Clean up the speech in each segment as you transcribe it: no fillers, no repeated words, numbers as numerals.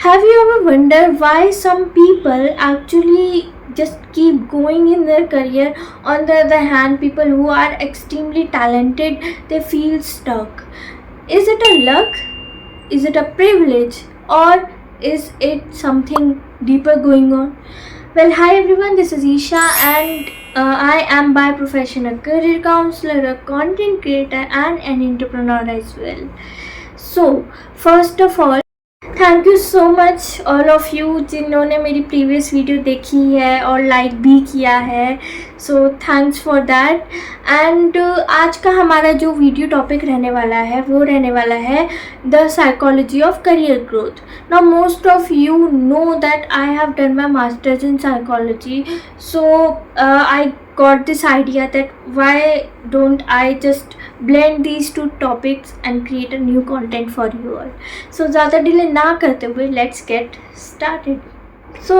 Have you ever wondered why some people actually just keep going in their career? On the other hand, people who are extremely talented, they feel stuck. Is it a luck? Is it a privilege? Or is it something deeper going on? Well, hi everyone, this is Isha, and I am by profession a career counselor, a content creator, and an entrepreneur as well. So, first of all, thank you so much all of you जिन्होंने मेरी previous video देखी है और like भी किया है, so thanks for that. And आज का हमारा जो वीडियो टॉपिक रहने वाला है वो रहने वाला है the psychology of career growth. Now most of you know that I have done my masters in psychology, so I got this idea that why don't I just blend these two topics and create a new content for you all. So ज़्यादा delay ना करते हुए let's get started. So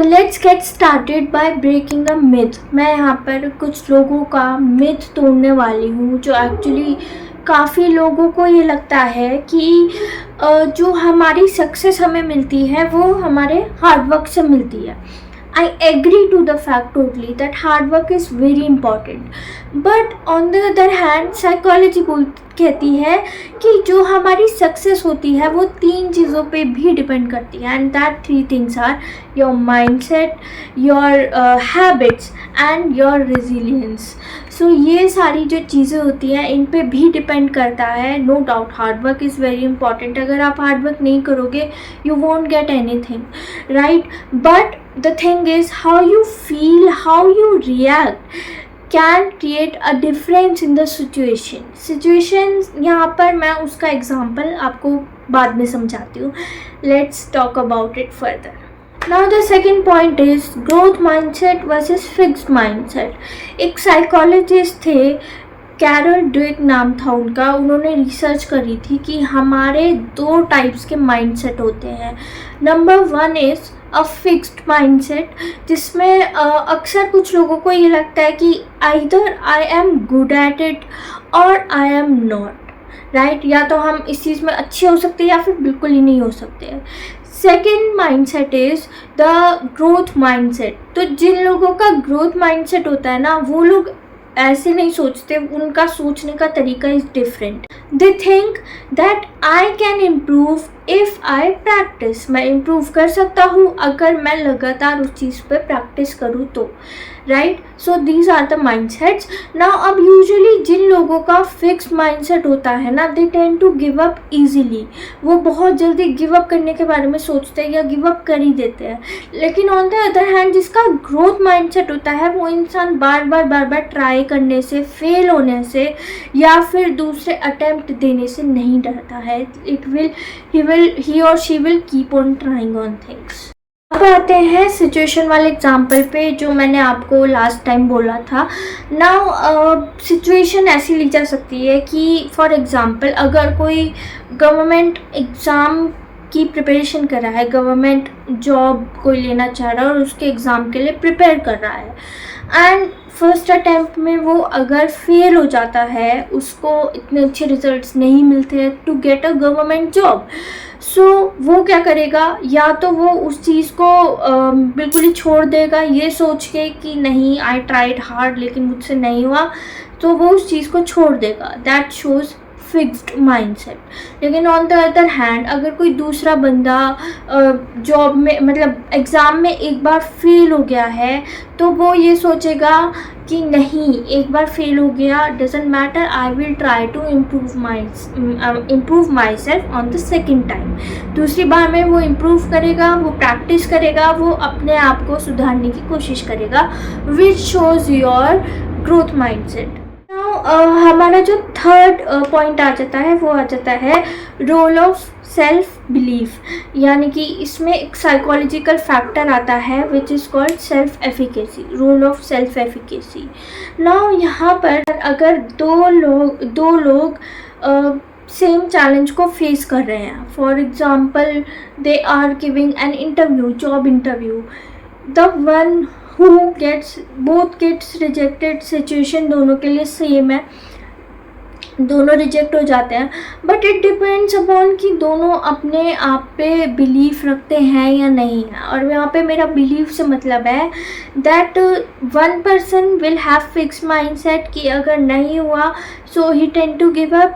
let's get started by breaking a myth. मैं यहाँ पर कुछ लोगों का myth तोड़ने वाली हूँ जो एक्चुअली काफ़ी लोगों को ये लगता है कि जो हमारी सक्सेस हमें मिलती है वो हमारे हार्डवर्क से मिलती है। I agree to the fact totally that hard work is very important, but on the other hand psychology कहती है कि जो हमारी सक्सेस होती है वो तीन चीज़ों पे भी डिपेंड करती है, and that three things are your mindset, your habits and your resilience. So ये सारी जो चीज़ें होती हैं इन पे भी डिपेंड करता है। No doubt hard work is very important. अगर आप हार्ड वर्क नहीं करोगे you won't get anything, right? But the thing is how you feel, how you react can create a difference in the situation. यहाँ पर मैं उसका example आपको बाद में समझाती हूँ। Let's talk about it further. Now the second point is growth mindset versus fixed mindset. एक साइकोलॉजिस्ट थे, कैरल ड्वेक नाम था उनका। उन्होंने रिसर्च करी थी कि हमारे दो टाइप्स के माइंडसेट होते हैं। Number one is a fixed mindset, जिसमें अक्सर कुछ लोगों को ये लगता है कि either I am good at it और आई एम नॉट, राइट? या तो हम इस चीज़ में अच्छे हो सकते हैं या फिर बिल्कुल ही नहीं हो सकते हैं। Second mindset is the growth mindset. तो जिन लोगों का ग्रोथ माइंडसेट होता है ना, वो लोग ऐसे नहीं सोचते, उनका सोचने का तरीका is different. They think that I can improve if I practice. मैं इम्प्रूव कर सकता हूँ अगर मैं लगातार उस चीज़ पे प्रैक्टिस करूँ तो, right? So these are the mindsets. Now अब यूजुअली जिन लोगों का फिक्स्ड माइंडसेट होता है ना, they tend to give up easily. वो बहुत जल्दी गिव अप करने के बारे में सोचते हैं या गिव अप कर ही देते हैं। लेकिन ऑन द अदर हैंड जिसका ग्रोथ माइंडसेट होता है वो इंसान बार बार ट्राई करने से, फेल होने से या फिर दूसरे अटेम्प्ट देने से नहीं डरता है। ही और she will keep on trying on things. अब आते हैं सिचुएशन वाले एग्जाम्पल पे जो मैंने आपको लास्ट टाइम बोला था। नाउ सिचुएशन ऐसी ली जा सकती है कि फॉर एग्जांपल अगर कोई गवर्नमेंट एग्ज़ाम की प्रिपरेशन कर रहा है, गवर्नमेंट जॉब कोई लेना चाह रहा है और उसके एग्ज़ाम के लिए प्रिपेयर कर रहा है, एंड फर्स्ट अटैम्प्ट में वो अगर फेल हो जाता है, उसको इतने अच्छे रिजल्ट्स नहीं मिलते to get a government job, so वो क्या करेगा? या तो वो उस चीज़ को बिल्कुल ही छोड़ देगा ये सोच के कि नहीं आई ट्राइड हार्ड लेकिन मुझसे नहीं हुआ, तो वो उस चीज़ को छोड़ देगा। That shows fixed mindset. लेकिन ऑन द अदर हैंड अगर कोई दूसरा बंदा जॉब में मतलब एग्ज़ाम में एक बार फेल हो गया है तो वो ये सोचेगा कि नहीं, एक बार फेल हो गया doesn't matter, I will try to improve my self on the second time. दूसरी बार में वो इम्प्रूव करेगा, वो प्रैक्टिस करेगा, वो अपने आप को सुधारने की कोशिश करेगा, which shows your growth mindset. हमारा जो थर्ड पॉइंट आ जाता है वो आ जाता है रोल ऑफ सेल्फ बिलीफ, यानी कि इसमें एक साइकोलॉजिकल फैक्टर आता है which is called self efficacy, role of self efficacy. Now यहाँ पर अगर दो लोग सेम चैलेंज को फेस कर रहे हैं, for example they are giving an interview, job interview, the one both gets rejected, situation दोनों के लिए सेम है। दोनों रिजेक्ट हो जाते हैं। बट इट डिपेंड्स अपॉन कि दोनों अपने आप पे बिलीफ रखते हैं या नहीं है। और यहाँ पे मेरा बिलीफ से मतलब है that one person will have fix mindset कि अगर नहीं हुआ so he tend to give up.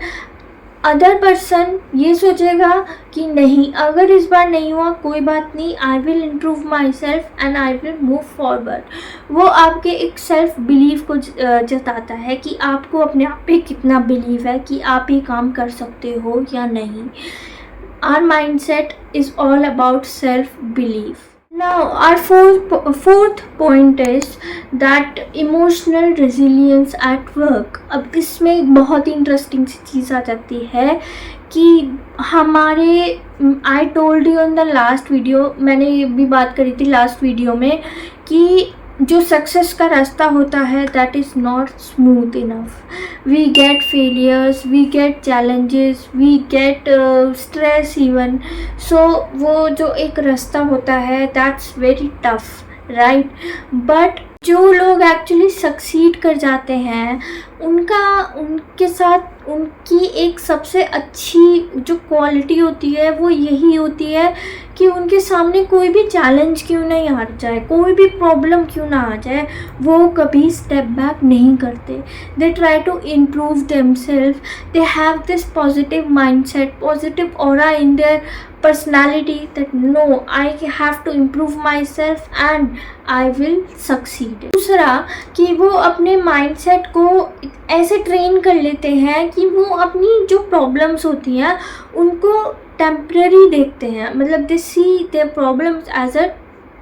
Other person ये सोचेगा कि नहीं, अगर इस बार नहीं हुआ कोई बात नहीं, I will improve my self and I will move forward. वो आपके एक सेल्फ बिलीव को जताता है कि आपको अपने आप पे कितना बिलीव है कि आप ये काम कर सकते हो या नहीं। Our mindset is all about self believe. Now our fourth point is that emotional resilience at work। अब इसमें एक बहुत ही इंटरेस्टिंग सी चीज़ आ जाती है कि हमारे I told you in the last video, मैंने ये भी बात करी थी लास्ट वीडियो में कि जो सक्सेस का रास्ता होता है that is not smooth enough. We get failures, we get challenges, we get stress even. So वो जो एक रास्ता होता है that's very tough, right. But जो लोग एक्चुअली सक्सीड कर जाते हैं उनके साथ उनकी एक सबसे अच्छी जो क्वालिटी होती है वो यही होती है कि उनके सामने कोई भी चैलेंज क्यों नहीं आ जाए, कोई भी प्रॉब्लम क्यों ना आ जाए, वो कभी स्टेप बैक नहीं करते। They try to improve themselves, they have this positive mindset, positive aura in their personality that no, I have to improve myself and I will succeed। दूसरा कि वो अपने माइंडसेट को ऐसे ट्रेन कर लेते हैं कि वो अपनी जो प्रॉब्लम्स होती हैं उनको टेम्परेरी देखते हैं, मतलब they see their problems as a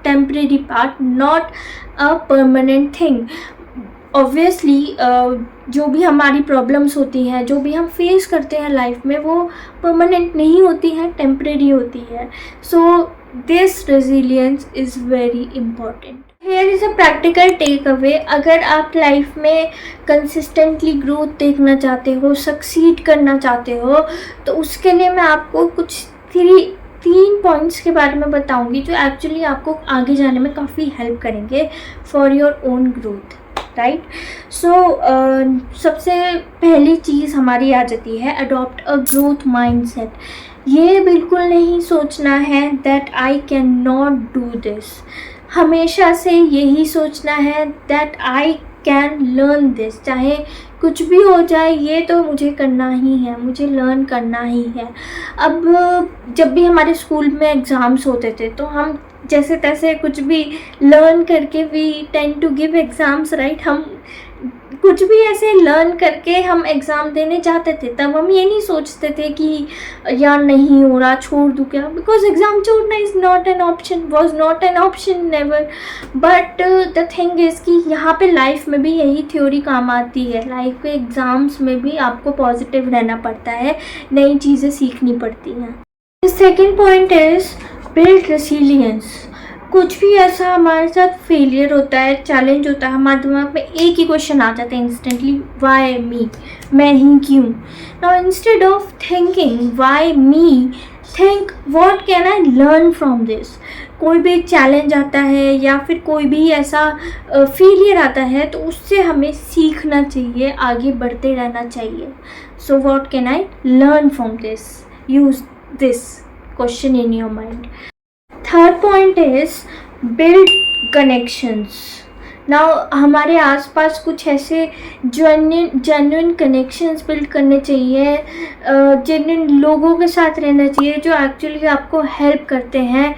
temporary part, not a permanent thing. Obviously जो भी हमारी प्रॉब्लम्स होती हैं, जो भी हम फेस करते हैं लाइफ में, वो परमानेंट नहीं होती हैं, टेम्परेरी होती है। So this resilience is very important. Here is a practical take away. अगर आप लाइफ में कंसिस्टेंटली ग्रोथ देखना चाहते हो, सक्सीड करना चाहते हो, तो उसके लिए मैं आपको कुछ तीन पॉइंट्स के बारे में बताऊंगी जो एक्चुअली आपको आगे जाने में काफ़ी हेल्प करेंगे for your own growth, right. So सबसे पहली चीज़ हमारी आ जाती है अडॉप्ट अ ग्रोथ माइंडसेट। ये बिल्कुल नहीं सोचना है that I can not do this, हमेशा से यही सोचना है that I can learn this. चाहे कुछ भी हो जाए ये तो मुझे करना ही है, मुझे लर्न करना ही है। अब जब भी हमारे स्कूल में एग्ज़ाम्स होते थे तो हम जैसे तैसे कुछ भी लर्न करके we tend to give exams, right. हम कुछ भी ऐसे लर्न करके हम एग्ज़ाम देने जाते थे, तब हम ये नहीं सोचते थे कि यार नहीं हो रहा, छोड़ दूँ क्या, बिकॉज एग्ज़ाम छोड़ना is not an option, was not an option, never. But the thing is कि यहाँ पे लाइफ में भी यही थ्योरी काम आती है। लाइफ के एग्ज़ाम्स में भी आपको पॉजिटिव रहना पड़ता है, नई चीज़ें सीखनी पड़ती हैं। Second point is build resilience. कुछ भी ऐसा हमारे साथ फेलियर होता है, चैलेंज होता है, हमारे दिमाग में एक ही क्वेश्चन आ जाता है इंस्टेंटली, वाई मी, मैं ही क्यों। Now instead of thinking why me, think what can I learn from this. कोई भी चैलेंज आता है या फिर कोई भी ऐसा फेलियर आता है तो उससे हमें सीखना चाहिए, आगे बढ़ते रहना चाहिए। So what can I learn from this, use this question in your mind. Third point is build connections. Now हमारे आसपास कुछ ऐसे जेन्युइन कनेक्शंस बिल्ड करने चाहिए, जेन्युइन लोगों के साथ रहना चाहिए जो एक्चुअली आपको हेल्प करते हैं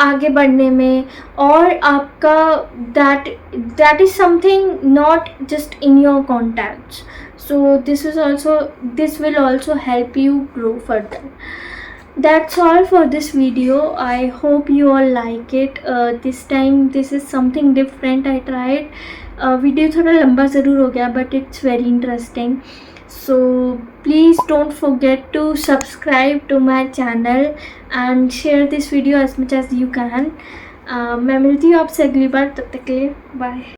आगे बढ़ने में, और आपका that is something not just in your contacts. So this will also help you grow further. That's all for this video. I hope you all like it. This time this is something different I tried. Video थोड़ा लंबा ज़रूर हो गया but it's very interesting. So please don't forget to subscribe to my channel and share this video as much as you can. मैं मिलती हूँ आपसे अगली बार, तब तक के लिए बाय।